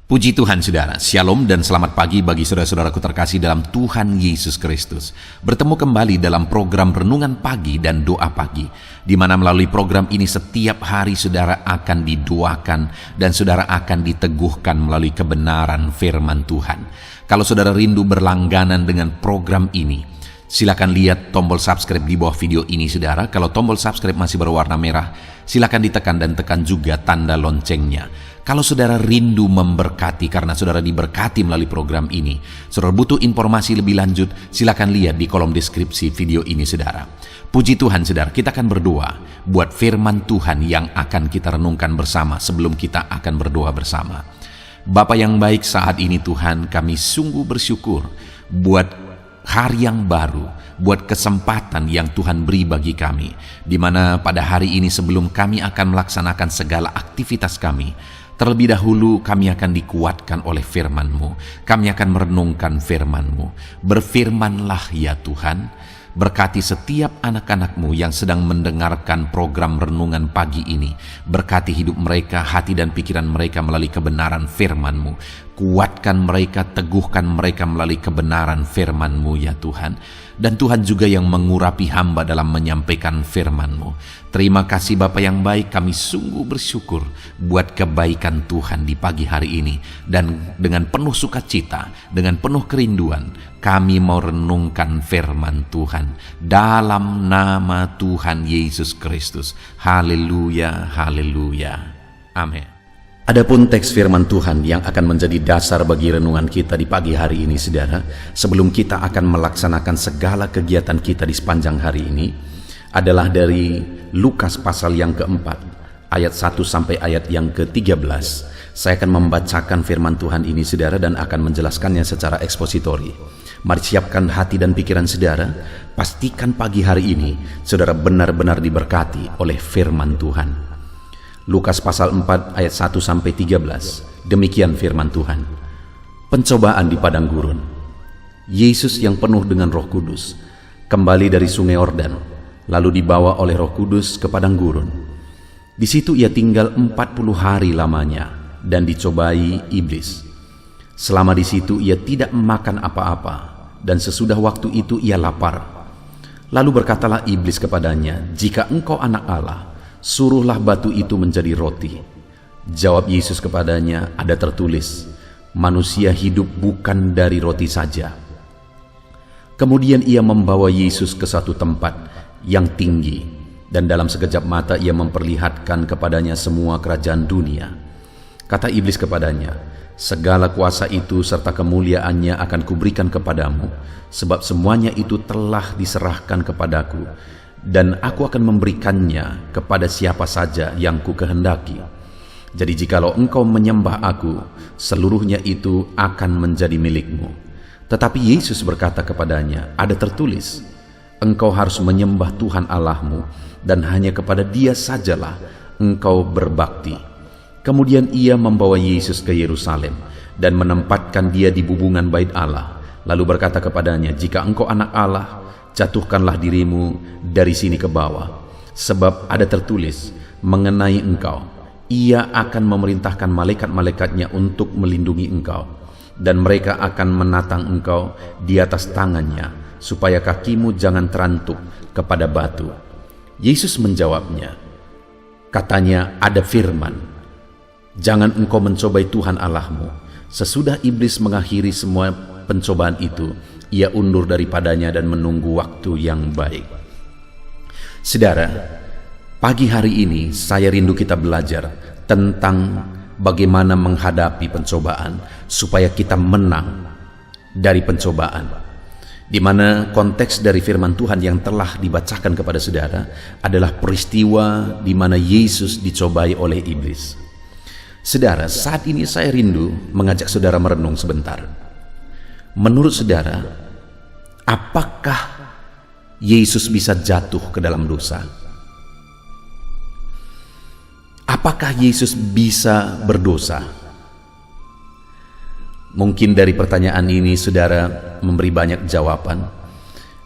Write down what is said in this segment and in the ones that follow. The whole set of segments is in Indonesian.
Puji Tuhan saudara, Shalom dan selamat pagi bagi saudara-saudaraku terkasih dalam Tuhan Yesus Kristus. Bertemu kembali dalam program Renungan Pagi dan Doa Pagi, di mana melalui program ini setiap hari saudara akan didoakan dan saudara akan diteguhkan melalui kebenaran firman Tuhan. Kalau saudara rindu berlangganan dengan program ini, silakan lihat tombol subscribe di bawah video ini saudara. Kalau tombol subscribe masih berwarna merah, silakan ditekan dan tekan juga tanda loncengnya. Kalau saudara rindu memberkati karena saudara diberkati melalui program ini, saudara butuh informasi lebih lanjut, silakan lihat di kolom deskripsi video ini saudara. Puji Tuhan saudara, kita akan berdoa buat firman Tuhan yang akan kita renungkan bersama sebelum kita akan berdoa bersama. Bapa yang baik, saat ini Tuhan kami sungguh bersyukur buat hari yang baru, buat kesempatan yang Tuhan beri bagi kami, di mana pada hari ini sebelum kami akan melaksanakan segala aktivitas kami, terlebih dahulu kami akan dikuatkan oleh firman-Mu. Kami akan merenungkan firman-Mu. Berfirmanlah ya Tuhan, berkati setiap anak-anak-Mu yang sedang mendengarkan program renungan pagi ini. Berkati hidup mereka, hati dan pikiran mereka melalui kebenaran firman-Mu. Kuatkan mereka, teguhkan mereka melalui kebenaran firman-Mu ya Tuhan. Dan Tuhan juga yang mengurapi hamba dalam menyampaikan firman-Mu. Terima kasih Bapa yang baik, kami sungguh bersyukur buat kebaikan Tuhan di pagi hari ini. Dan dengan penuh sukacita, dengan penuh kerinduan, kami mau renungkan firman Tuhan dalam nama Tuhan Yesus Kristus. Haleluya, haleluya. Amin. Adapun teks firman Tuhan yang akan menjadi dasar bagi renungan kita di pagi hari ini saudara, sebelum kita akan melaksanakan segala kegiatan kita di sepanjang hari ini, adalah dari Lukas pasal yang keempat, ayat 1 sampai ayat yang ke-13. Saya akan membacakan firman Tuhan ini saudara dan akan menjelaskannya secara ekspositori. Mari siapkan hati dan pikiran saudara, pastikan pagi hari ini saudara benar-benar diberkati oleh firman Tuhan. Lukas pasal 4 ayat 1 sampai 13. Demikian firman Tuhan. Pencobaan di padang gurun. Yesus yang penuh dengan Roh Kudus kembali dari sungai Yordan, lalu dibawa oleh Roh Kudus ke padang gurun. Di situ ia tinggal 40 hari lamanya dan dicobai iblis. Selama di situ ia tidak makan apa-apa, dan sesudah waktu itu ia lapar. Lalu berkatalah iblis kepadanya, "Jika engkau anak Allah, suruhlah batu itu menjadi roti." Jawab Yesus kepadanya, "Ada tertulis, manusia hidup bukan dari roti saja." Kemudian ia membawa Yesus ke satu tempat yang tinggi, dan dalam sekejap mata ia memperlihatkan kepadanya semua kerajaan dunia. Kata iblis kepadanya, "Segala kuasa itu serta kemuliaannya akan kuberikan kepadamu, sebab semuanya itu telah diserahkan kepadaku, dan aku akan memberikannya kepada siapa saja yang ku kehendaki. Jadi jikalau engkau menyembah aku, seluruhnya itu akan menjadi milikmu." Tetapi Yesus berkata kepadanya, "Ada tertulis, engkau harus menyembah Tuhan Allahmu, dan hanya kepada Dia sajalah engkau berbakti." Kemudian ia membawa Yesus ke Yerusalem dan menempatkan dia di bubungan bait Allah, lalu berkata kepadanya, "Jika engkau anak Allah, jatuhkanlah dirimu dari sini ke bawah, sebab ada tertulis mengenai engkau, ia akan memerintahkan malaikat-malaikatnya untuk melindungi engkau, dan mereka akan menatang engkau di atas tangannya, supaya kakimu jangan terantuk kepada batu." Yesus menjawabnya, katanya, "Ada firman, jangan engkau mencobai Tuhan Allahmu." Sesudah iblis mengakhiri semua pencobaan itu, ia undur daripadanya dan menunggu waktu yang baik. Saudara, pagi hari ini saya rindu kita belajar tentang bagaimana menghadapi pencobaan supaya kita menang dari pencobaan, di mana konteks dari firman Tuhan yang telah dibacakan kepada saudara adalah peristiwa di mana Yesus dicobai oleh iblis. Saudara, saat ini saya rindu mengajak saudara merenung sebentar. Menurut saudara, apakah Yesus bisa jatuh ke dalam dosa? Apakah Yesus bisa berdosa? Mungkin dari pertanyaan ini saudara memberi banyak jawaban,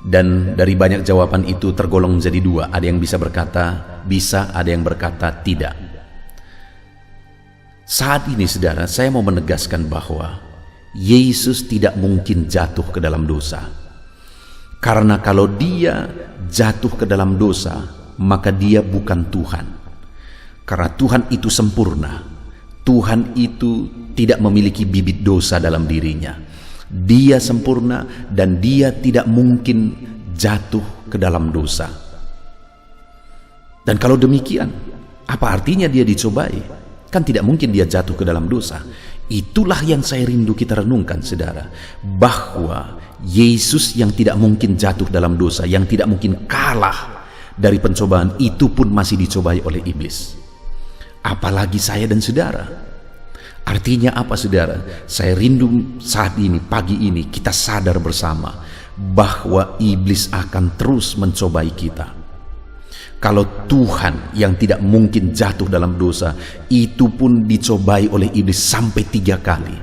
dan dari banyak jawaban itu tergolong menjadi dua. Ada yang bisa berkata bisa, ada yang berkata tidak. Saat ini saudara, saya mau menegaskan bahwa Yesus tidak mungkin jatuh ke dalam dosa. Karena kalau dia jatuh ke dalam dosa, maka dia bukan Tuhan. Karena Tuhan itu sempurna. Tuhan itu tidak memiliki bibit dosa dalam dirinya. Dia sempurna dan dia tidak mungkin jatuh ke dalam dosa. Dan kalau demikian, apa artinya dia dicobai? Kan tidak mungkin dia jatuh ke dalam dosa. Itulah yang saya rindu kita renungkan, saudara. Bahwa Yesus yang tidak mungkin jatuh dalam dosa, yang tidak mungkin kalah dari pencobaan, itu pun masih dicobai oleh iblis. Apalagi saya dan saudara. Artinya apa, saudara? Saya rindu saat ini, pagi ini, kita sadar bersama bahwa iblis akan terus mencobai kita. Kalau Tuhan yang tidak mungkin jatuh dalam dosa, itu pun dicobai oleh iblis sampai 3 kali.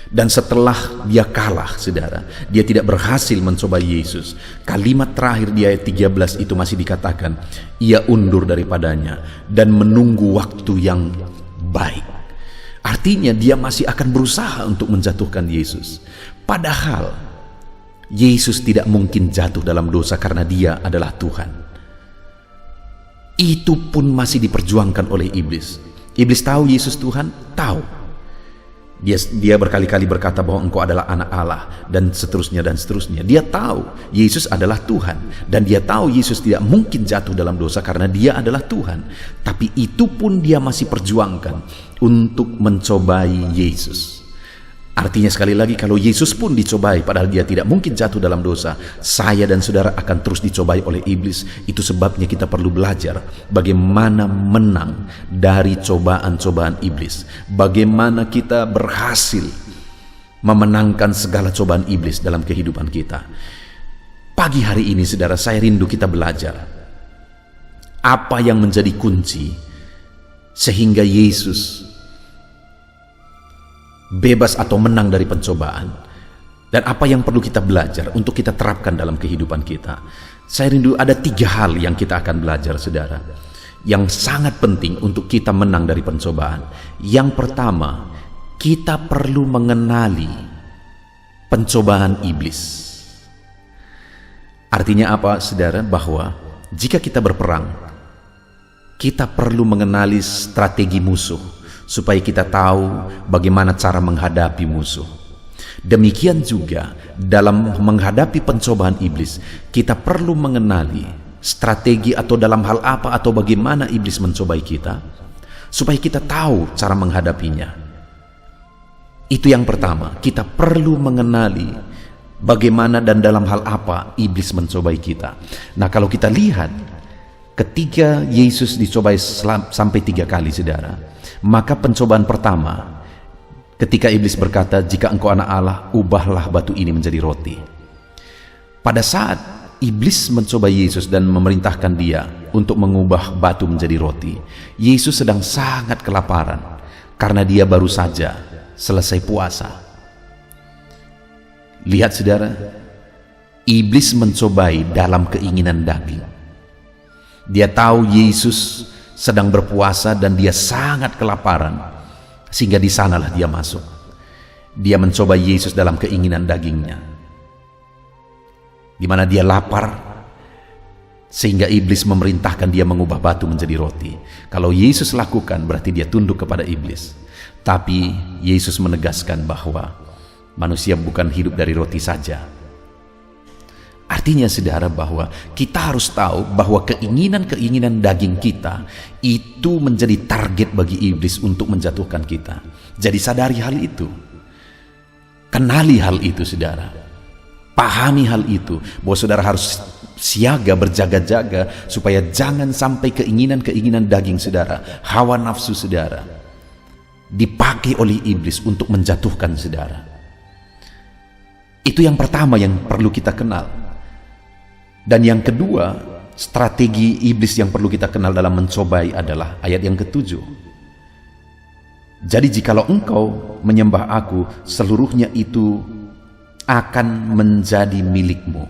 Dan setelah dia kalah, saudara, dia tidak berhasil mencobai Yesus. Kalimat terakhir di ayat 13 itu masih dikatakan, ia undur daripadanya dan menunggu waktu yang baik. Artinya dia masih akan berusaha untuk menjatuhkan Yesus. Padahal Yesus tidak mungkin jatuh dalam dosa karena dia adalah Tuhan. Itu pun masih diperjuangkan oleh iblis. Iblis tahu Yesus Tuhan? Tahu. Dia berkali-kali berkata bahwa engkau adalah anak Allah, dan seterusnya dan seterusnya. Dia tahu Yesus adalah Tuhan, dan dia tahu Yesus tidak mungkin jatuh dalam dosa karena dia adalah Tuhan. Tapi itu pun dia masih perjuangkan untuk mencobai Yesus. Artinya sekali lagi, kalau Yesus pun dicobai padahal dia tidak mungkin jatuh dalam dosa, saya dan saudara akan terus dicobai oleh iblis. Itu sebabnya kita perlu belajar bagaimana menang dari cobaan-cobaan iblis. Bagaimana kita berhasil memenangkan segala cobaan iblis dalam kehidupan kita. Pagi hari ini, saudara, saya rindu kita belajar apa yang menjadi kunci sehingga Yesus bebas atau menang dari pencobaan, dan apa yang perlu kita belajar untuk kita terapkan dalam kehidupan kita. Saya rindu ada 3 hal yang kita akan belajar, saudara, yang sangat penting untuk kita menang dari pencobaan. Yang pertama, kita perlu mengenali pencobaan iblis. Artinya apa, saudara? Bahwa jika kita berperang, kita perlu mengenali strategi musuh supaya kita tahu bagaimana cara menghadapi musuh. Demikian juga dalam menghadapi pencobaan iblis, kita perlu mengenali strategi atau dalam hal apa atau bagaimana iblis mencobai kita, supaya kita tahu cara menghadapinya. Itu yang pertama, kita perlu mengenali bagaimana dan dalam hal apa iblis mencobai kita. Nah, kalau kita lihat ketika Yesus dicobai sampai 3 kali, saudara, maka pencobaan pertama ketika iblis berkata, jika engkau anak Allah, ubahlah batu ini menjadi roti. Pada saat iblis mencoba Yesus dan memerintahkan dia untuk mengubah batu menjadi roti, Yesus sedang sangat kelaparan karena dia baru saja selesai puasa. Lihat, saudara, iblis mencobai dalam keinginan daging. Dia tahu Yesus sedang berpuasa dan dia sangat kelaparan, sehingga di sanalah dia masuk. Dia mencoba Yesus dalam keinginan dagingnya, di mana dia lapar, sehingga iblis memerintahkan dia mengubah batu menjadi roti. Kalau Yesus lakukan, berarti dia tunduk kepada iblis. Tapi Yesus menegaskan bahwa manusia bukan hidup dari roti saja. Artinya, saudara, bahwa kita harus tahu bahwa keinginan-keinginan daging kita itu menjadi target bagi iblis untuk menjatuhkan kita. Jadi sadari hal itu. Kenali hal itu, saudara. Pahami hal itu, bahwa saudara harus siaga, berjaga-jaga, supaya jangan sampai keinginan-keinginan daging saudara, hawa nafsu saudara, dipakai oleh iblis untuk menjatuhkan saudara. Itu yang pertama yang perlu kita kenal. Dan yang kedua, strategi iblis yang perlu kita kenal dalam mencobai adalah ayat yang ke-7. Jadi jikalau engkau menyembah aku, seluruhnya itu akan menjadi milikmu.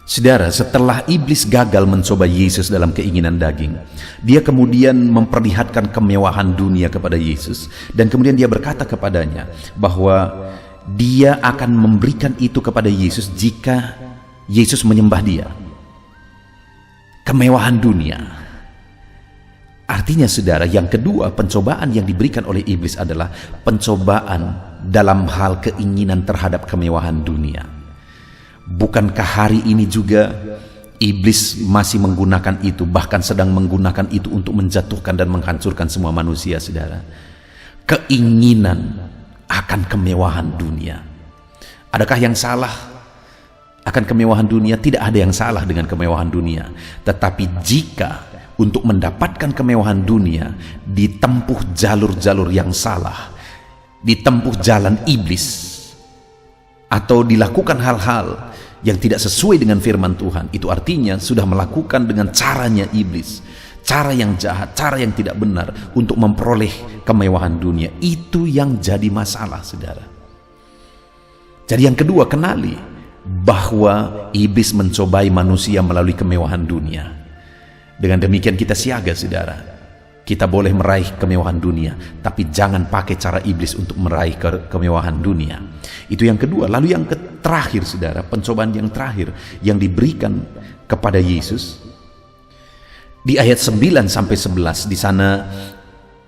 Saudara, setelah iblis gagal mencoba Yesus dalam keinginan daging, dia kemudian memperlihatkan kemewahan dunia kepada Yesus, dan kemudian dia berkata kepadanya bahwa dia akan memberikan itu kepada Yesus jika Yesus menyembah dia. Kemewahan dunia. Artinya saudara, yang kedua pencobaan yang diberikan oleh iblis adalah pencobaan dalam hal keinginan terhadap kemewahan dunia. Bukankah hari ini juga iblis masih menggunakan itu, bahkan sedang menggunakan itu untuk menjatuhkan dan menghancurkan semua manusia, saudara? Keinginan akan kemewahan dunia. Adakah yang salah akan kemewahan dunia? Tidak ada yang salah dengan kemewahan dunia. Tetapi jika untuk mendapatkan kemewahan dunia ditempuh jalur-jalur yang salah, ditempuh jalan iblis, atau dilakukan hal-hal yang tidak sesuai dengan firman Tuhan, itu artinya sudah melakukan dengan caranya iblis, cara yang jahat, cara yang tidak benar untuk memperoleh kemewahan dunia. Itu yang jadi masalah, saudara. Jadi yang kedua, kenali bahwa iblis mencobai manusia melalui kemewahan dunia. Dengan demikian kita siaga, saudara. Kita boleh meraih kemewahan dunia, tapi jangan pakai cara iblis untuk meraih kemewahan dunia. Itu yang kedua. Lalu yang terakhir, saudara, pencobaan yang terakhir yang diberikan kepada Yesus di ayat 9 sampai 11, di sana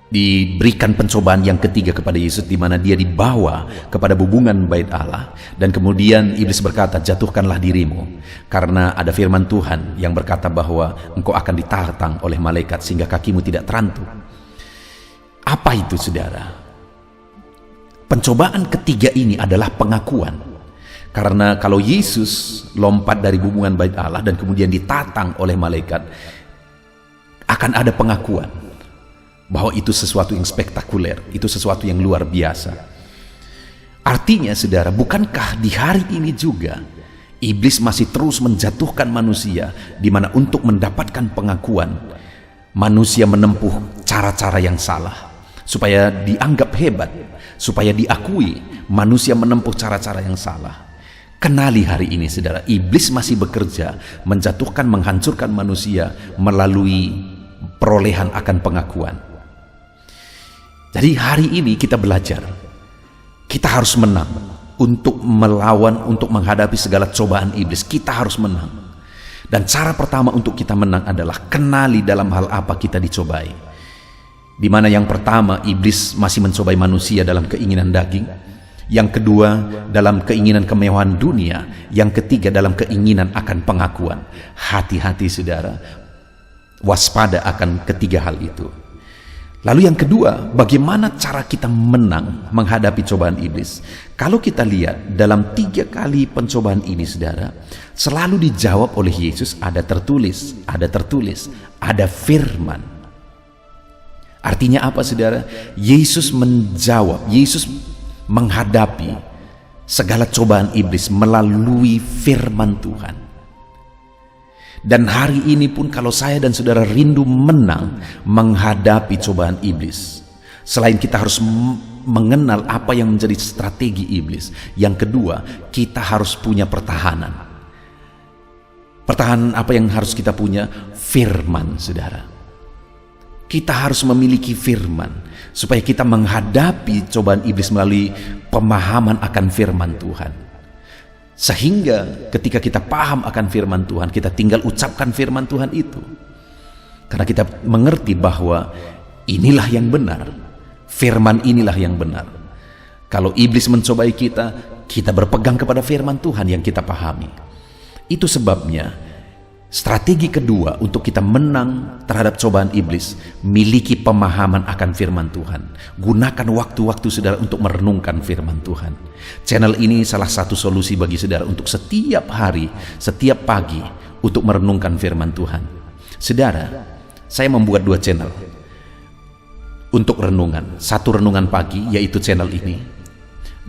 diberikan pencobaan yang ketiga kepada Yesus, di mana dia dibawa kepada bubungan bait Allah, dan kemudian iblis berkata, jatuhkanlah dirimu, karena ada firman Tuhan yang berkata bahwa engkau akan ditantang oleh malaikat sehingga kakimu tidak terantuk. Apa itu, saudara? Pencobaan ketiga ini adalah pengakuan. Karena kalau Yesus lompat dari bubungan bait Allah dan kemudian ditantang oleh malaikat, akan ada pengakuan bahwa itu sesuatu yang spektakuler, itu sesuatu yang luar biasa. Artinya, saudara, bukankah di hari ini juga iblis masih terus menjatuhkan manusia, di mana untuk mendapatkan pengakuan manusia menempuh cara-cara yang salah supaya dianggap hebat, supaya diakui, manusia menempuh cara-cara yang salah. Kenali hari ini, saudara, iblis masih bekerja menjatuhkan, menghancurkan manusia melalui perolehan akan pengakuan. Jadi hari ini kita belajar, kita harus menang untuk melawan, untuk menghadapi segala cobaan iblis. Kita harus menang. Dan cara pertama untuk kita menang adalah kenali dalam hal apa kita dicobai. Di mana yang pertama, iblis masih mencobai manusia dalam keinginan daging. Yang kedua, dalam keinginan kemewahan dunia. Yang ketiga, dalam keinginan akan pengakuan. Hati-hati, saudara, waspada akan ketiga hal itu. Lalu yang kedua, bagaimana cara kita menang menghadapi cobaan iblis? Kalau kita lihat dalam 3 kali pencobaan ini, saudara, selalu dijawab oleh Yesus, ada tertulis, ada firman. Artinya apa, saudara? Yesus menjawab, Yesus menghadapi segala cobaan iblis melalui firman Tuhan. Dan hari ini pun kalau saya dan saudara rindu menang menghadapi cobaan iblis, selain kita harus mengenal apa yang menjadi strategi iblis, yang kedua, kita harus punya pertahanan. Pertahanan apa yang harus kita punya? Firman, saudara. Kita harus memiliki firman supaya kita menghadapi cobaan iblis melalui pemahaman akan firman Tuhan. Sehingga ketika kita paham akan firman Tuhan, kita tinggal ucapkan firman Tuhan itu. Karena kita mengerti bahwa inilah yang benar, firman inilah yang benar. Kalau iblis mencobai kita, kita berpegang kepada firman Tuhan yang kita pahami. Itu sebabnya strategi kedua untuk kita menang terhadap cobaan iblis, miliki pemahaman akan firman Tuhan. Gunakan waktu-waktu saudara untuk merenungkan firman Tuhan. Channel ini salah satu solusi bagi saudara untuk setiap hari, setiap pagi untuk merenungkan firman Tuhan. Saudara, saya membuat 2 channel untuk renungan. 1 renungan pagi, yaitu channel ini,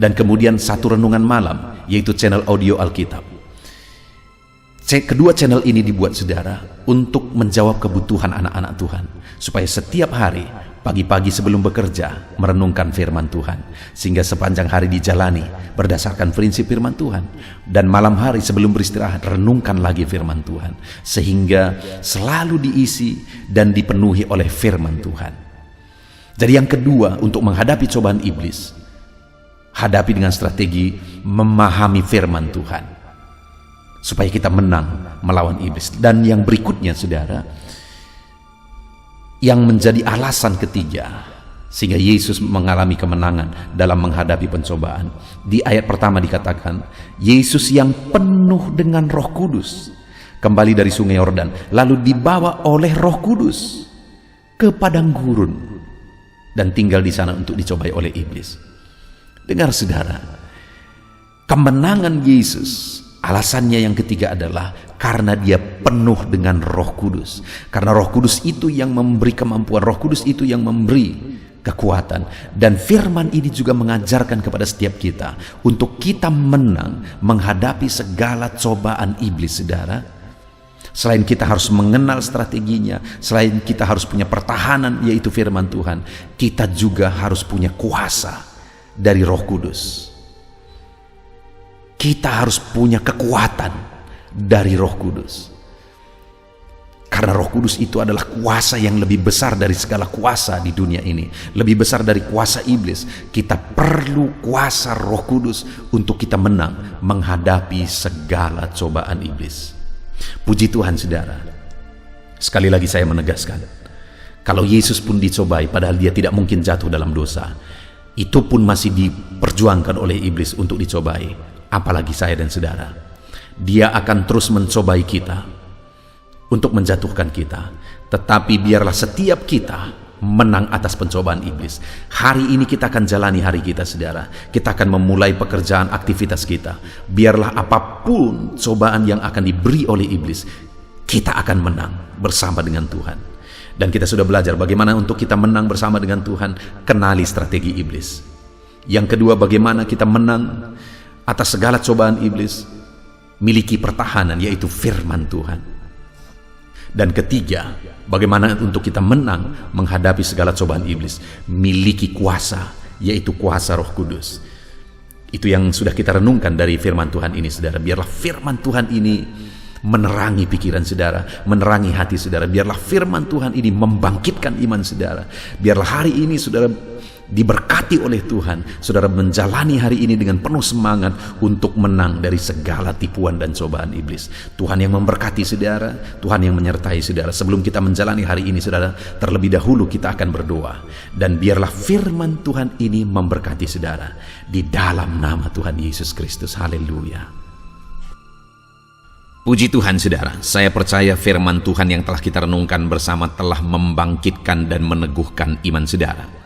dan kemudian 1 renungan malam, yaitu channel audio Alkitab. Kedua channel ini dibuat, saudara, untuk menjawab kebutuhan anak-anak Tuhan, supaya setiap hari Pagi-pagi sebelum bekerja, merenungkan firman Tuhan, sehingga sepanjang hari dijalani berdasarkan prinsip firman Tuhan. Dan malam hari sebelum beristirahat, renungkan lagi firman Tuhan, sehingga selalu diisi dan dipenuhi oleh firman Tuhan. Jadi yang kedua, untuk menghadapi cobaan iblis, hadapi dengan strategi memahami firman Tuhan, supaya kita menang melawan iblis. Dan yang berikutnya, saudara, yang menjadi alasan ketiga sehingga Yesus mengalami kemenangan dalam menghadapi pencobaan. Di ayat pertama dikatakan, Yesus yang penuh dengan Roh Kudus kembali dari sungai Yordan, lalu dibawa oleh Roh Kudus ke padang gurun dan tinggal di sana untuk dicobai oleh iblis. Dengar saudara, kemenangan Yesus alasannya yang ketiga adalah karena dia penuh dengan Roh Kudus. Karena Roh Kudus itu yang memberi kemampuan, Roh Kudus itu yang memberi kekuatan. Dan firman ini juga mengajarkan kepada setiap kita untuk kita menang menghadapi segala cobaan iblis, saudara. Selain kita harus mengenal strateginya, selain kita harus punya pertahanan yaitu firman Tuhan, kita juga harus punya kuasa dari Roh Kudus. Kita harus punya kekuatan dari Roh Kudus. Karena Roh Kudus itu adalah kuasa yang lebih besar dari segala kuasa di dunia ini, lebih besar dari kuasa iblis. Kita perlu kuasa Roh Kudus untuk kita menang menghadapi segala cobaan iblis. Puji Tuhan, saudara. Sekali lagi saya menegaskan, kalau Yesus pun dicobai padahal dia tidak mungkin jatuh dalam dosa, itu pun masih diperjuangkan oleh iblis untuk dicobai. Apalagi saya dan saudara. Dia akan terus mencobai kita untuk menjatuhkan kita. Tetapi biarlah setiap kita menang atas pencobaan iblis. Hari ini kita akan jalani hari kita, saudara. Kita akan memulai pekerjaan aktivitas kita. Biarlah apapun cobaan yang akan diberi oleh iblis, kita akan menang bersama dengan Tuhan. Dan kita sudah belajar bagaimana untuk kita menang bersama dengan Tuhan. Kenali strategi iblis. Yang kedua, bagaimana kita menang atas segala cobaan iblis. Miliki pertahanan yaitu firman Tuhan. Dan ketiga, bagaimana untuk kita menang menghadapi segala cobaan iblis. Miliki kuasa yaitu kuasa Roh Kudus. Itu yang sudah kita renungkan dari firman Tuhan ini, saudara. Biarlah firman Tuhan ini menerangi pikiran saudara, menerangi hati saudara. Biarlah firman Tuhan ini membangkitkan iman saudara. Biarlah hari ini saudara diberkati oleh Tuhan, saudara menjalani hari ini dengan penuh semangat untuk menang dari segala tipuan dan cobaan iblis. Tuhan yang memberkati saudara, Tuhan yang menyertai saudara. Sebelum kita menjalani hari ini, saudara, terlebih dahulu kita akan berdoa. Dan biarlah firman Tuhan ini memberkati saudara di dalam nama Tuhan Yesus Kristus. Haleluya. Puji Tuhan, saudara. Saya percaya firman Tuhan yang telah kita renungkan bersama telah membangkitkan dan meneguhkan iman saudara.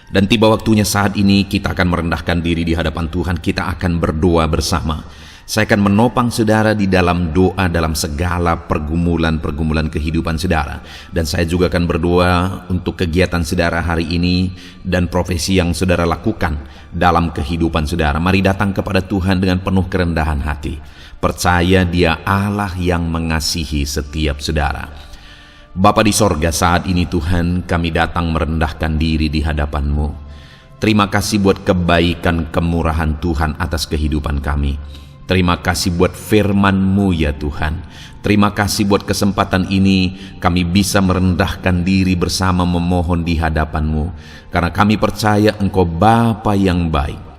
Dan tiba waktunya saat ini kita akan merendahkan diri di hadapan Tuhan. Kita akan berdoa bersama. Saya akan menopang saudara di dalam doa dalam segala pergumulan-pergumulan kehidupan saudara. Dan saya juga akan berdoa untuk kegiatan saudara hari ini dan profesi yang saudara lakukan dalam kehidupan saudara. Mari datang kepada Tuhan dengan penuh kerendahan hati. Percaya Dia Allah yang mengasihi setiap saudara. Bapa di sorga, saat ini Tuhan kami datang merendahkan diri di hadapan-Mu. Terima kasih buat kebaikan kemurahan Tuhan atas kehidupan kami. Terima kasih buat firman-Mu ya Tuhan. Terima kasih buat kesempatan ini kami bisa merendahkan diri bersama memohon di hadapan-Mu. Karena kami percaya Engkau Bapa yang baik.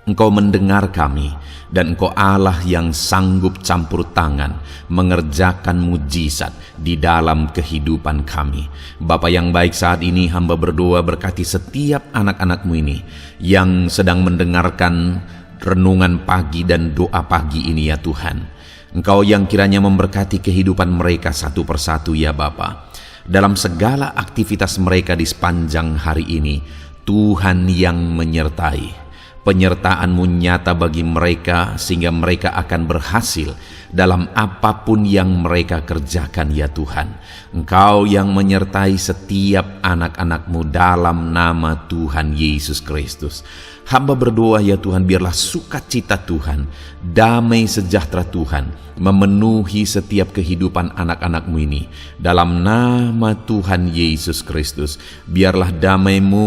Engkau mendengar kami, dan Engkau Allah yang sanggup campur tangan mengerjakan mujizat di dalam kehidupan kami. Bapa yang baik, saat ini hamba berdoa berkati setiap anak-anak-Mu ini yang sedang mendengarkan renungan pagi dan doa pagi ini ya Tuhan. Engkau yang kiranya memberkati kehidupan mereka satu persatu ya Bapa. Dalam segala aktivitas mereka di sepanjang hari ini, Tuhan yang menyertai. Penyertaan-Mu nyata bagi mereka sehingga mereka akan berhasil dalam apapun yang mereka kerjakan ya Tuhan. Engkau yang menyertai setiap anak-anak-Mu dalam nama Tuhan Yesus Kristus. Hamba berdoa ya Tuhan, biarlah sukacita Tuhan, damai sejahtera Tuhan memenuhi setiap kehidupan anak-anak-Mu ini. Dalam nama Tuhan Yesus Kristus, biarlah damai-Mu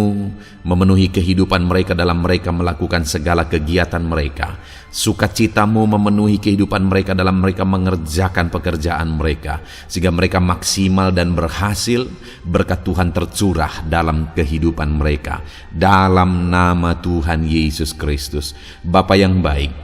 memenuhi kehidupan mereka dalam mereka melakukan segala kegiatan mereka. Sukacita-Mu memenuhi kehidupan mereka dalam mereka mengerjakan pekerjaan mereka, sehingga mereka maksimal dan berhasil. Berkat Tuhan tercurah dalam kehidupan mereka. Dalam nama Tuhan Yesus Kristus. Bapa yang baik,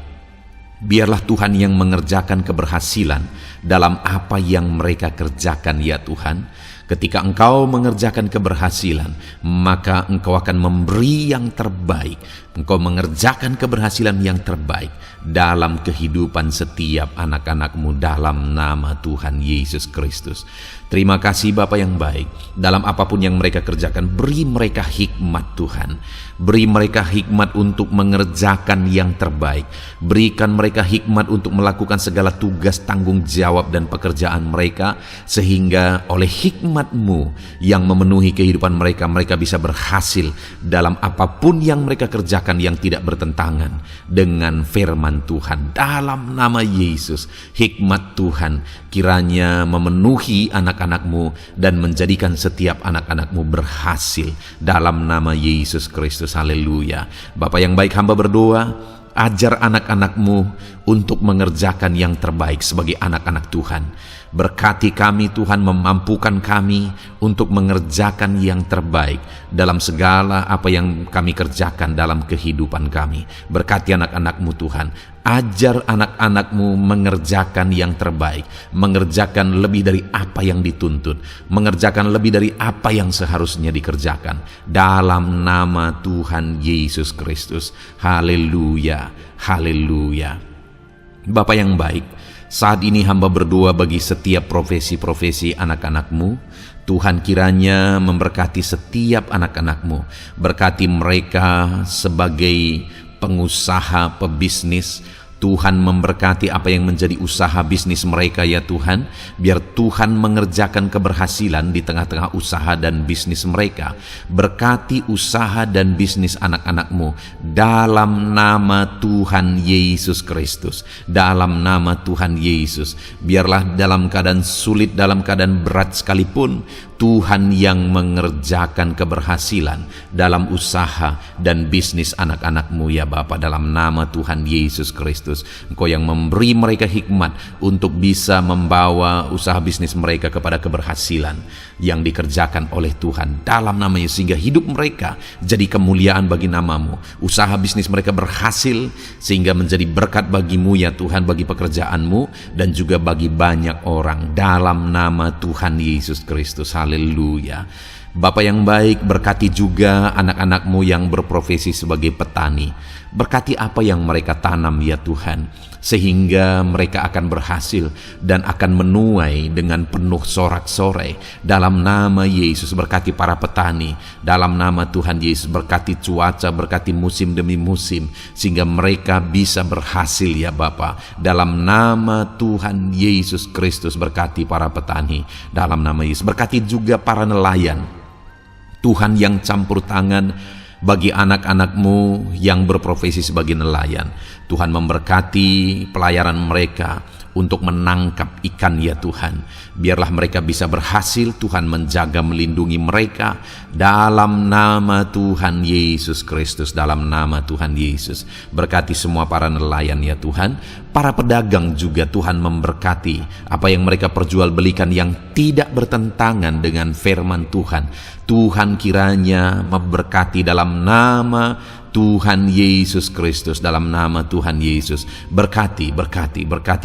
biarlah Tuhan yang mengerjakan keberhasilan dalam apa yang mereka kerjakan ya Tuhan. Ketika Engkau mengerjakan keberhasilan, maka Engkau akan memberi yang terbaik. Engkau mengerjakan keberhasilan yang terbaik dalam kehidupan setiap anak-anak-Mu dalam nama Tuhan Yesus Kristus. Terima kasih Bapa yang baik. Dalam apapun yang mereka kerjakan, beri mereka hikmat Tuhan. Beri mereka hikmat untuk mengerjakan yang terbaik. Berikan mereka hikmat untuk melakukan segala tugas, tanggung jawab dan pekerjaan mereka, sehingga oleh hikmat-Mu yang memenuhi kehidupan mereka, mereka bisa berhasil dalam apapun yang mereka kerjakan yang tidak bertentangan dengan firman Tuhan. Dalam nama Yesus, hikmat Tuhan kiranya memenuhi anak-anak-Mu dan menjadikan setiap anak-anak-Mu berhasil dalam nama Yesus Kristus. Haleluya. Bapa yang baik, hamba berdoa, ajar anak-anak-Mu untuk mengerjakan yang terbaik sebagai anak-anak Tuhan. Berkati kami Tuhan, memampukan kami untuk mengerjakan yang terbaik dalam segala apa yang kami kerjakan dalam kehidupan kami. Berkati anak-anak-Mu Tuhan, ajar anak-anak-Mu mengerjakan yang terbaik, mengerjakan lebih dari apa yang dituntut, mengerjakan lebih dari apa yang seharusnya dikerjakan. Dalam nama Tuhan Yesus Kristus. Haleluya, haleluya. Bapa yang baik, saat ini hamba berdoa bagi setiap profesi-profesi anak-anak-Mu. Tuhan kiranya memberkati setiap anak-anak-Mu. Berkati mereka sebagai pengusaha, pebisnis. Tuhan memberkati apa yang menjadi usaha bisnis mereka ya Tuhan. Biar Tuhan mengerjakan keberhasilan di tengah-tengah usaha dan bisnis mereka. Berkati usaha dan bisnis anak-anak-Mu dalam nama Tuhan Yesus Kristus. Dalam nama Tuhan Yesus. Biarlah dalam keadaan sulit, dalam keadaan berat sekalipun, Tuhan yang mengerjakan keberhasilan dalam usaha dan bisnis anak-anak-Mu ya Bapa, dalam nama Tuhan Yesus Kristus. Engkau yang memberi mereka hikmat untuk bisa membawa usaha bisnis mereka kepada keberhasilan yang dikerjakan oleh Tuhan dalam nama Yesus, sehingga hidup mereka jadi kemuliaan bagi nama-Mu. Usaha bisnis mereka berhasil sehingga menjadi berkat bagi-Mu ya Tuhan, bagi pekerjaan-Mu dan juga bagi banyak orang dalam nama Tuhan Yesus Kristus. Haleluya. Bapa yang baik, berkati juga anak-anak-Mu yang berprofesi sebagai petani. Berkati apa yang mereka tanam ya Tuhan, sehingga mereka akan berhasil dan akan menuai dengan penuh sorak-sorai. Dalam nama Yesus, berkati para petani. Dalam nama Tuhan Yesus, berkati cuaca, berkati musim demi musim, sehingga mereka bisa berhasil ya Bapa. Dalam nama Tuhan Yesus Kristus, berkati para petani. Dalam nama Yesus, berkati juga para nelayan. Tuhan yang campur tangan bagi anak-anak-Mu yang berprofesi sebagai nelayan. Tuhan memberkati pelayaran mereka untuk menangkap ikan ya Tuhan. Biarlah mereka bisa berhasil. Tuhan menjaga, melindungi mereka dalam nama Tuhan Yesus Kristus. Dalam nama Tuhan Yesus, berkati semua para nelayan ya Tuhan. Para pedagang juga Tuhan memberkati apa yang mereka perjualbelikan yang tidak bertentangan dengan firman Tuhan. Tuhan kiranya memberkati dalam nama Tuhan Yesus Kristus. Dalam nama Tuhan Yesus, berkati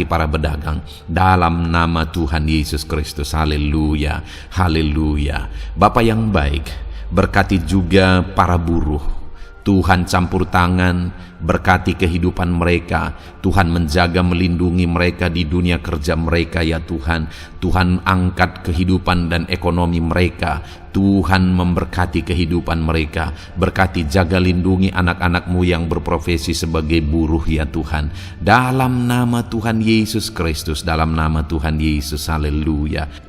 para pedagang dalam nama Tuhan Yesus Kristus. Haleluya, haleluya. Bapa yang baik, berkati juga para buruh. Tuhan campur tangan, berkati kehidupan mereka. Tuhan menjaga, melindungi mereka di dunia kerja mereka ya Tuhan. Tuhan angkat kehidupan dan ekonomi mereka. Tuhan memberkati kehidupan mereka. Berkati, jaga, lindungi anak-anak-Mu yang berprofesi sebagai buruh ya Tuhan. Dalam nama Tuhan Yesus Kristus, dalam nama Tuhan Yesus, haleluya.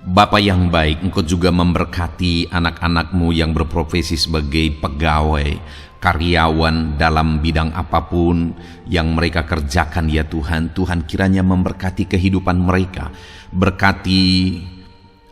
Bapa yang baik, Engkau juga memberkati anak-anak-Mu yang berprofesi sebagai pegawai, karyawan dalam bidang apapun yang mereka kerjakan ya Tuhan. Tuhan kiranya memberkati kehidupan mereka, berkati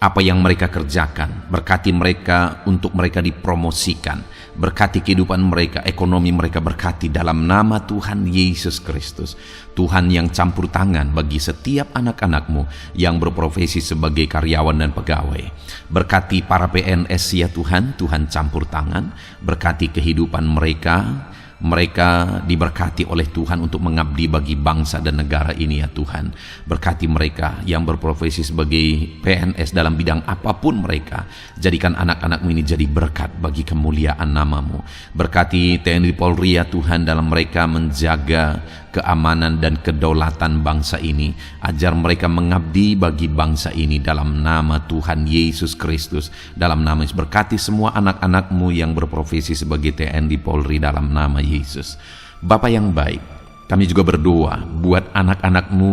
apa yang mereka kerjakan, berkati mereka untuk mereka dipromosikan, berkati kehidupan mereka, ekonomi mereka, berkati dalam nama Tuhan Yesus Kristus. Tuhan yang campur tangan bagi setiap anak-anak-Mu yang berprofesi sebagai karyawan dan pegawai. Berkati para PNS ya Tuhan, Tuhan campur tangan, berkati kehidupan mereka. Mereka diberkati oleh Tuhan untuk mengabdi bagi bangsa dan negara ini ya Tuhan. Berkati mereka yang berprofesi sebagai PNS dalam bidang apapun mereka. Jadikan anak-anak-Mu ini jadi berkat bagi kemuliaan nama-Mu. Berkati TNI Polri ya Tuhan dalam mereka menjaga keamanan dan kedaulatan bangsa ini. Ajar mereka mengabdi bagi bangsa ini dalam nama Tuhan Yesus Kristus. Dalam nama Yesus, berkati semua anak-anak-Mu yang berprofesi sebagai TNI Polri dalam nama Yesus. Bapa yang baik, kami juga berdoa buat anak-anak-Mu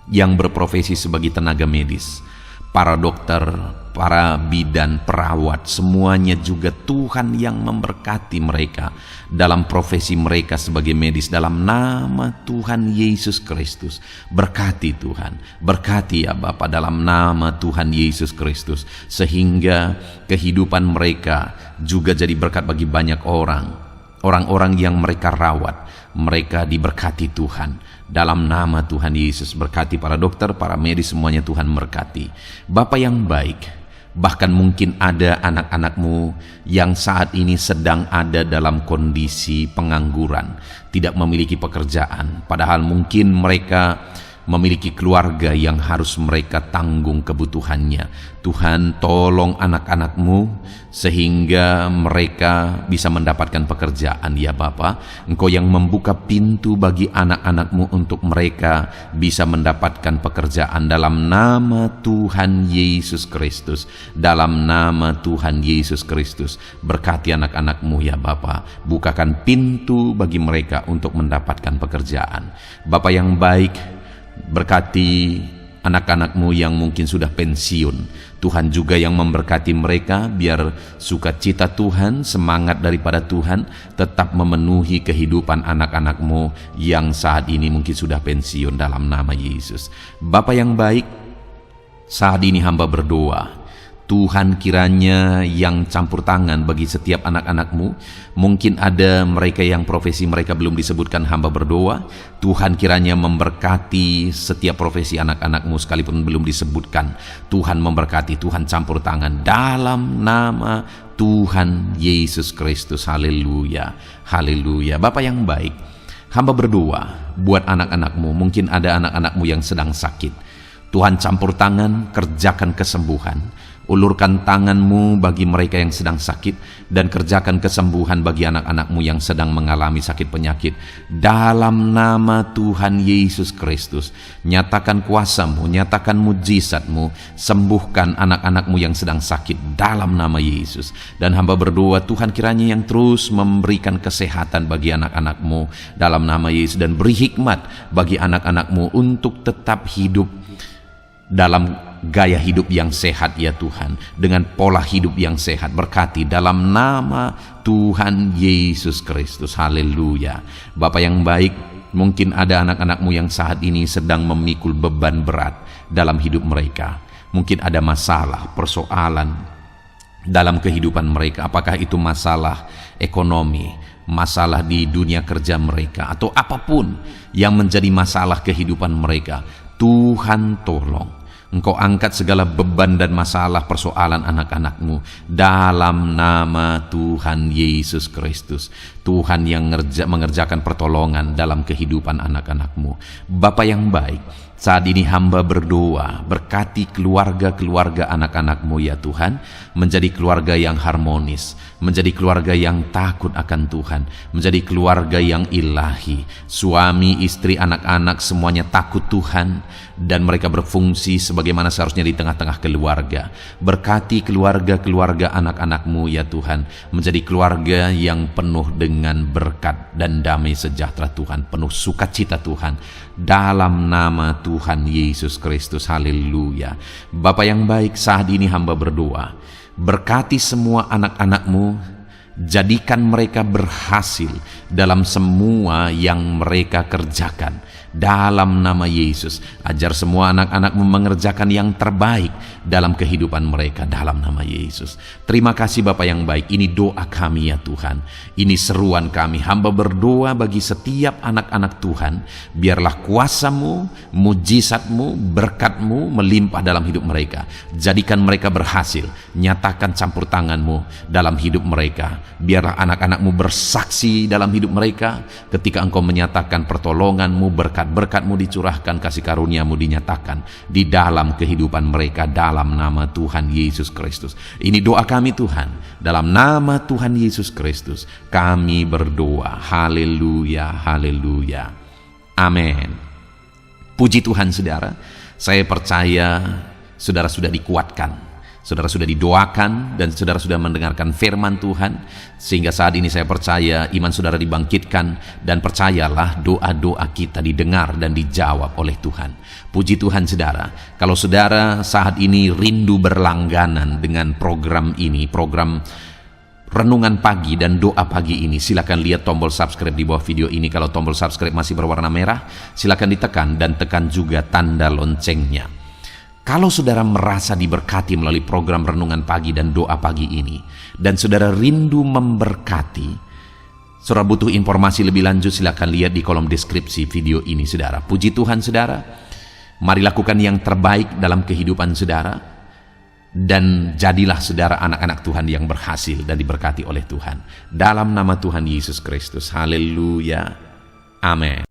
yang berprofesi sebagai tenaga medis, para dokter, para bidan, perawat, semuanya juga Tuhan yang memberkati mereka dalam profesi mereka sebagai medis dalam nama Tuhan Yesus Kristus. Berkati Tuhan, berkati ya Bapa dalam nama Tuhan Yesus Kristus, sehingga kehidupan mereka juga jadi berkat bagi banyak orang-orang yang mereka rawat. Mereka diberkati Tuhan dalam nama Tuhan Yesus. Berkati para dokter, para medis, semuanya Tuhan berkati. Bapa yang baik, bahkan mungkin ada anak-anak-Mu yang saat ini sedang ada dalam kondisi pengangguran, tidak memiliki pekerjaan, padahal mungkin mereka memiliki keluarga yang harus mereka tanggung kebutuhannya. Tuhan, tolong anak-anak-Mu sehingga mereka bisa mendapatkan pekerjaan ya Bapa. Engkau yang membuka pintu bagi anak-anak-Mu untuk mereka bisa mendapatkan pekerjaan dalam nama Tuhan Yesus Kristus. Dalam nama Tuhan Yesus Kristus, berkati anak-anak-Mu ya Bapa. Bukakan pintu bagi mereka untuk mendapatkan pekerjaan. Bapa yang baik, berkati anak-anak-Mu yang mungkin sudah pensiun. Tuhan juga yang memberkati mereka, biar sukacita Tuhan, semangat daripada Tuhan tetap memenuhi kehidupan anak-anak-Mu yang saat ini mungkin sudah pensiun dalam nama Yesus. Bapa yang baik, saat ini hamba berdoa, Tuhan kiranya yang campur tangan bagi setiap anak-anak-Mu. Mungkin ada mereka yang profesi mereka belum disebutkan, hamba berdoa Tuhan kiranya memberkati setiap profesi anak-anak-Mu sekalipun belum disebutkan. Tuhan memberkati, Tuhan campur tangan dalam nama Tuhan Yesus Kristus. Haleluya, haleluya. Bapa yang baik, hamba berdoa buat anak-anak-Mu. Mungkin ada anak-anak-Mu yang sedang sakit. Tuhan campur tangan, kerjakan kesembuhan. Ulurkan tangan-Mu bagi mereka yang sedang sakit, dan kerjakan kesembuhan bagi anak-anak-Mu yang sedang mengalami sakit penyakit. Dalam nama Tuhan Yesus Kristus, nyatakan kuasa-Mu, nyatakan mujizat-Mu, sembuhkan anak-anak-Mu yang sedang sakit dalam nama Yesus. Dan hamba berdoa Tuhan kiranya yang terus memberikan kesehatan bagi anak-anak-Mu dalam nama Yesus, dan beri hikmat bagi anak-anak-Mu untuk tetap hidup dalam gaya hidup yang sehat ya Tuhan, dengan pola hidup yang sehat. Berkati dalam nama Tuhan Yesus Kristus. Haleluya. Bapa yang baik, mungkin ada anak-anak-Mu yang saat ini sedang memikul beban berat dalam hidup mereka. Mungkin ada masalah, persoalan dalam kehidupan mereka. Apakah itu masalah ekonomi, masalah di dunia kerja mereka, atau apapun yang menjadi masalah kehidupan mereka. Tuhan tolong, Engkau angkat segala beban dan masalah persoalan anak-anak-Mu dalam nama Tuhan Yesus Kristus. Tuhan yang mengerjakan pertolongan dalam kehidupan anak-anak-Mu. Bapa yang baik, Saat ini hamba berdoa, berkati keluarga-keluarga anak-anak-Mu ya Tuhan, menjadi keluarga yang harmonis, menjadi keluarga yang takut akan Tuhan, menjadi keluarga yang ilahi. Suami, istri, anak-anak semuanya takut Tuhan, dan mereka berfungsi sebagaimana seharusnya di tengah-tengah keluarga. Berkati keluarga-keluarga anak-anak-Mu ya Tuhan, menjadi keluarga yang penuh dengan berkat dan damai sejahtera Tuhan, penuh sukacita Tuhan, dalam nama Tuhan Yesus Kristus. Haleluya. Bapa yang baik, saat ini hamba berdoa, berkati semua anak-anak-Mu, jadikan mereka berhasil dalam semua yang mereka kerjakan. Dalam nama Yesus, ajar semua anak-anak-Mu mengerjakan yang terbaik dalam kehidupan mereka, dalam nama Yesus. Terima kasih Bapa yang baik, ini doa kami ya Tuhan, ini seruan kami. Hamba berdoa bagi setiap anak-anak Tuhan, biarlah kuasa-Mu, mujizat-Mu, berkat-Mu melimpah dalam hidup mereka. Jadikan mereka berhasil, nyatakan campur tangan-Mu dalam hidup mereka. Biarlah anak-anak-Mu bersaksi dalam hidup mereka ketika Engkau menyatakan pertolongan-Mu, berkat-Mu dicurahkan, kasih karunia-Mu dinyatakan di dalam kehidupan mereka, dalam nama Tuhan Yesus Kristus. Ini doa kami Tuhan, dalam nama Tuhan Yesus Kristus kami berdoa. Haleluya, haleluya, amin. Puji Tuhan saudara, saya percaya saudara sudah dikuatkan, saudara sudah didoakan, dan saudara sudah mendengarkan firman Tuhan, sehingga saat ini saya percaya iman saudara dibangkitkan, dan percayalah doa-doa kita didengar dan dijawab oleh Tuhan. Puji Tuhan saudara, kalau saudara saat ini rindu berlangganan dengan program ini, program Renungan Pagi dan Doa Pagi ini, silakan lihat tombol subscribe di bawah video ini. Kalau tombol subscribe masih berwarna merah, silakan ditekan, dan tekan juga tanda loncengnya. Kalau saudara merasa diberkati melalui program Renungan Pagi dan Doa Pagi ini, dan saudara rindu memberkati, saudara butuh informasi lebih lanjut, silakan lihat di kolom deskripsi video ini saudara. Puji Tuhan saudara, mari lakukan yang terbaik dalam kehidupan saudara, dan jadilah saudara anak-anak Tuhan yang berhasil dan diberkati oleh Tuhan. Dalam nama Tuhan Yesus Kristus, haleluya, amin.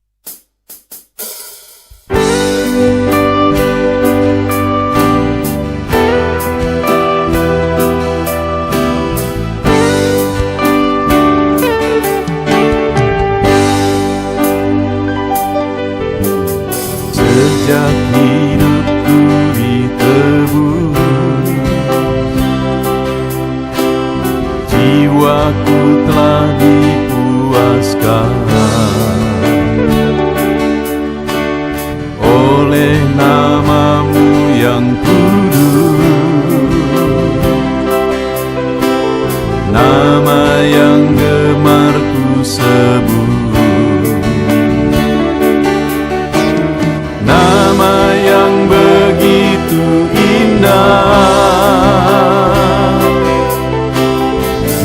Sejak hidupku ditebus, jiwaku telah dipuaskan oleh nama-Mu yang kudus, nama yang gemar ku sebut, nama yang begitu indah,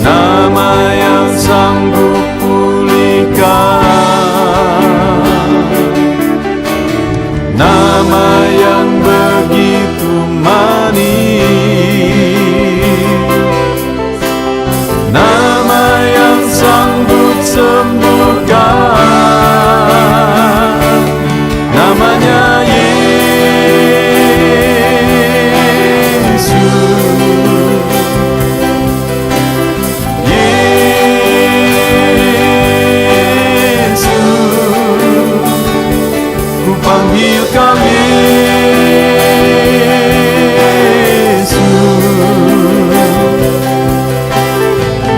nama yang sanggup pulihkan, nama yang begitu manis, nama yang sanggup sembuhkan, namanya panggil kami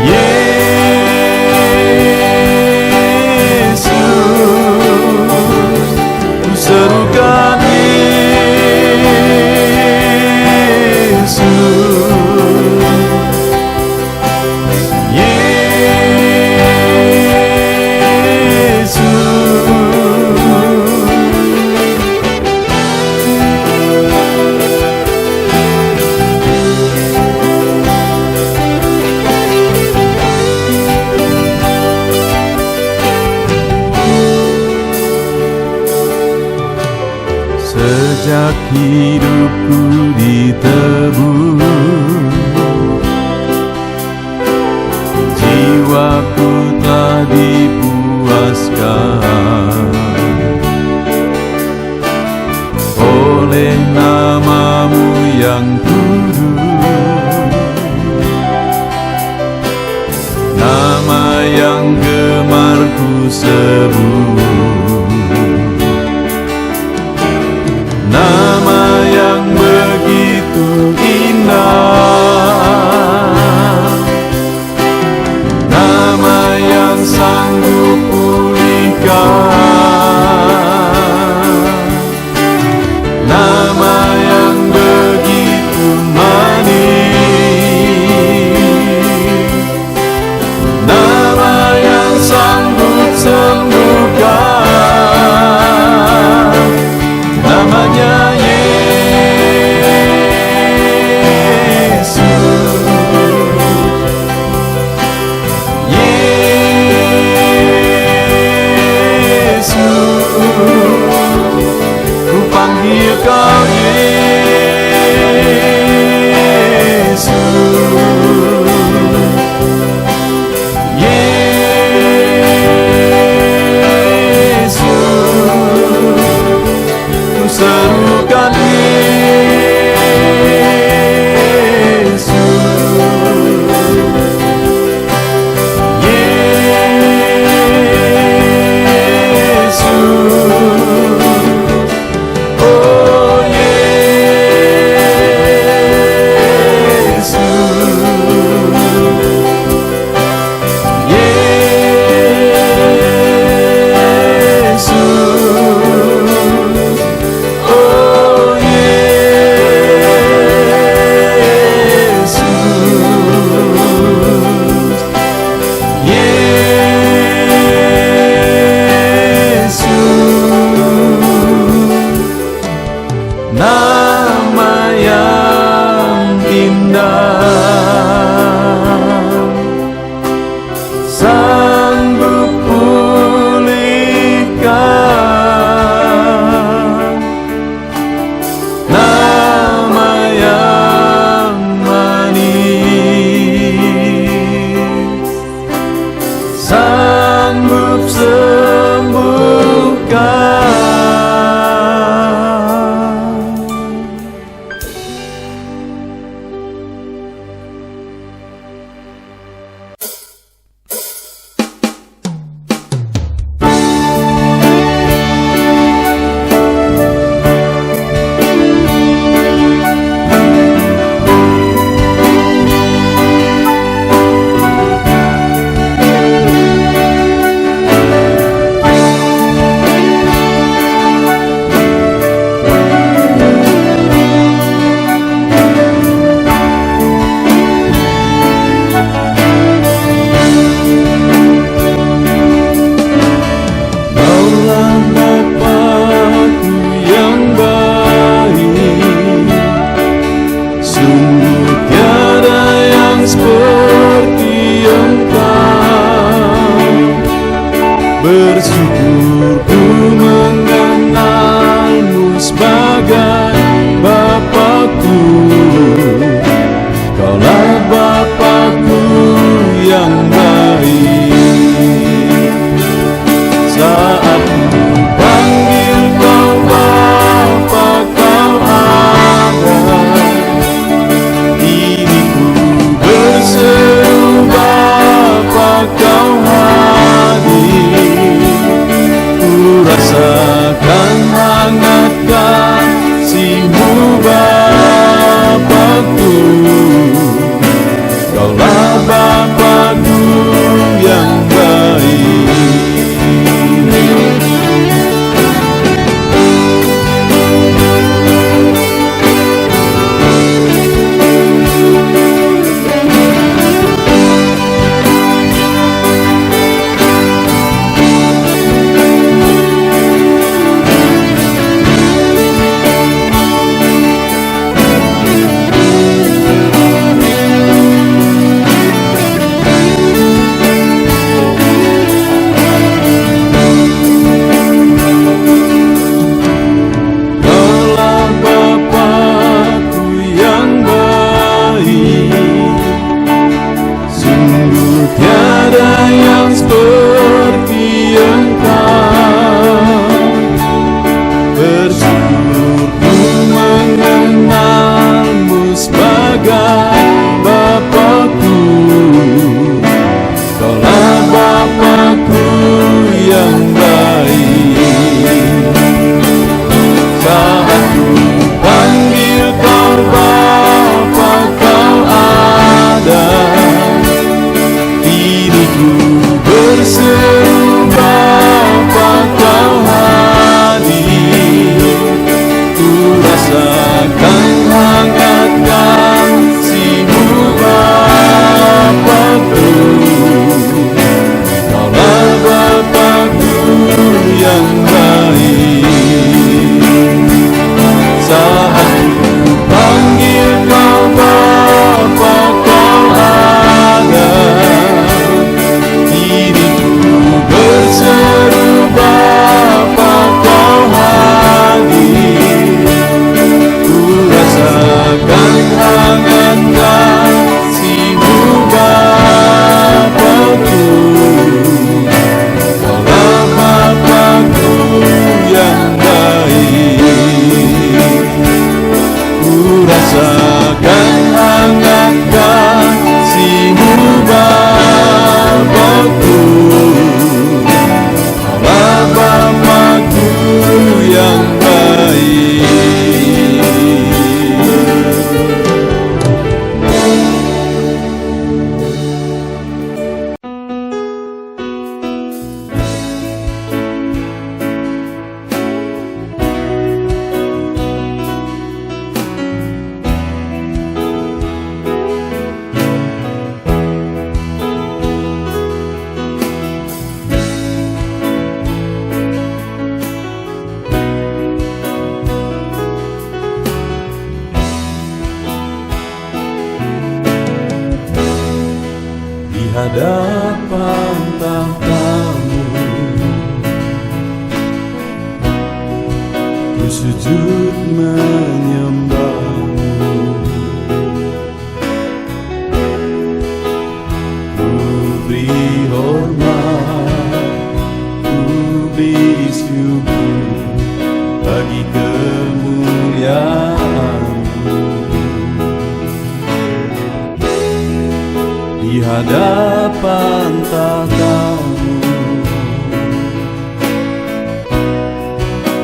Yesus, ku serukan sejak hidupku ditebus, jiwaku telah dipuaskan sebut. Nama yang begitu indah, nama yang sanggup pulihkan, nama yang begitu manis, nama yang sanggup sembuhkan, namanya Kau Yesus, Yesus, ku serukan Yesus, nama yang indah, sanggup pulihkan, nama yang manis, sanggup sembuhkan. Bersyukur ku mengenalmu sebagai Bapakku. Kaulah Bapakku yang baik. Saat ku panggil kau Bapa, kau ada. Ini ku berseru Bapa, kau hadir. hadapan tahta-Mu, ku sujud menyembah-Mu. Ku beri hormat, ku beri syukur bagi kemuliaan-Mu. Di hadapan tahta-Mu,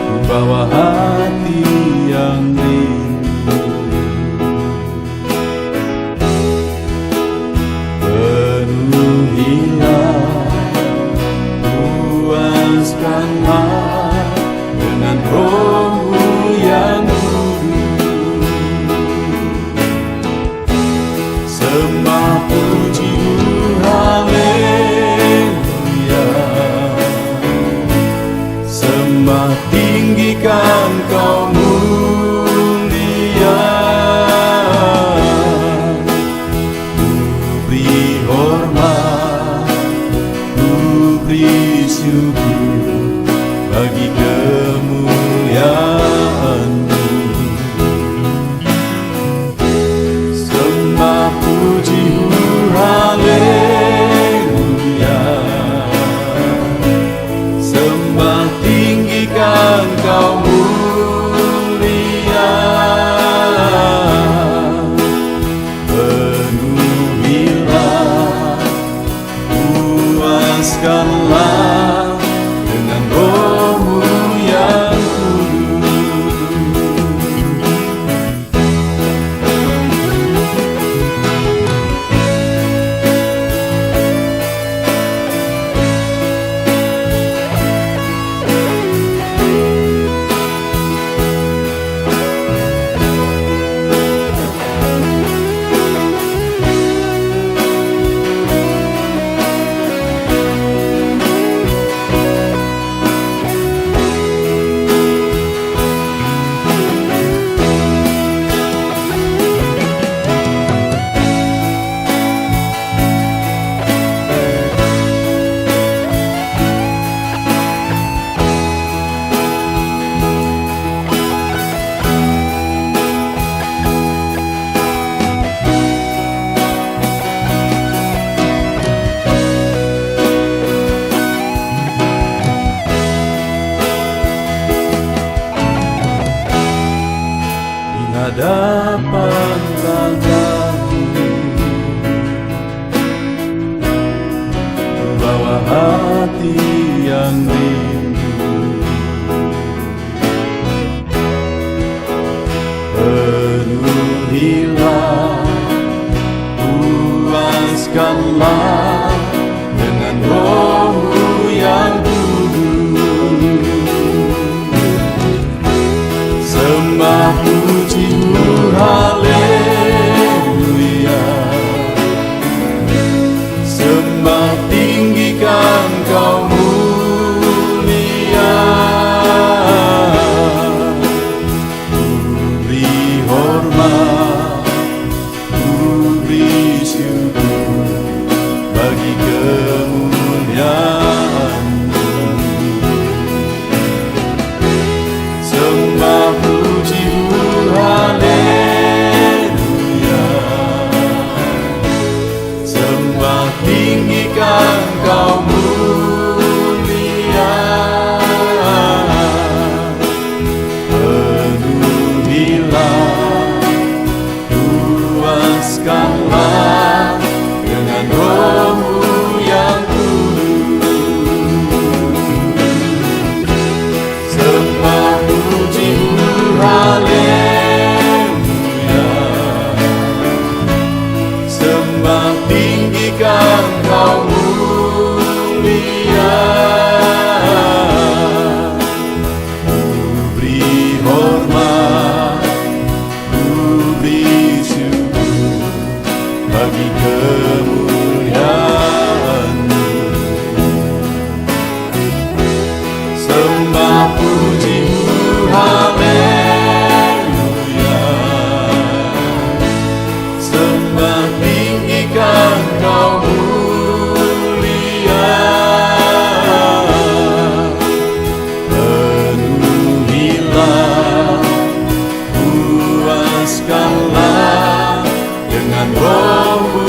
ku bawa hati yang rindu. Penuhilah, puaskanlah dengan Roh-Mu yang kudus. Sembah puji-Mu, haleluya. Sembah tinggikan Kau mulia. Ku beri hormat, ku beri syukur bagi kemuliaan-Mu. Sembah puji-Mu, haleluya. Sembah tinggikan Kau mulia. Penuhilah, puaskanlah dengan Roh-Mu yang kudus. Di hadapan tahta-Mu, ku bawa hati yang rindu. Penuhilah, puaskanlah dengan Roh-Mu yang kudus. Sembah puji-Mu, haleluya. Sembah tinggikan Kau mulia. Ku beri hormat, ku beri syukur bagi kemuliaan-Mu. Sembah puji-Mu, haleluya. dengan rohmu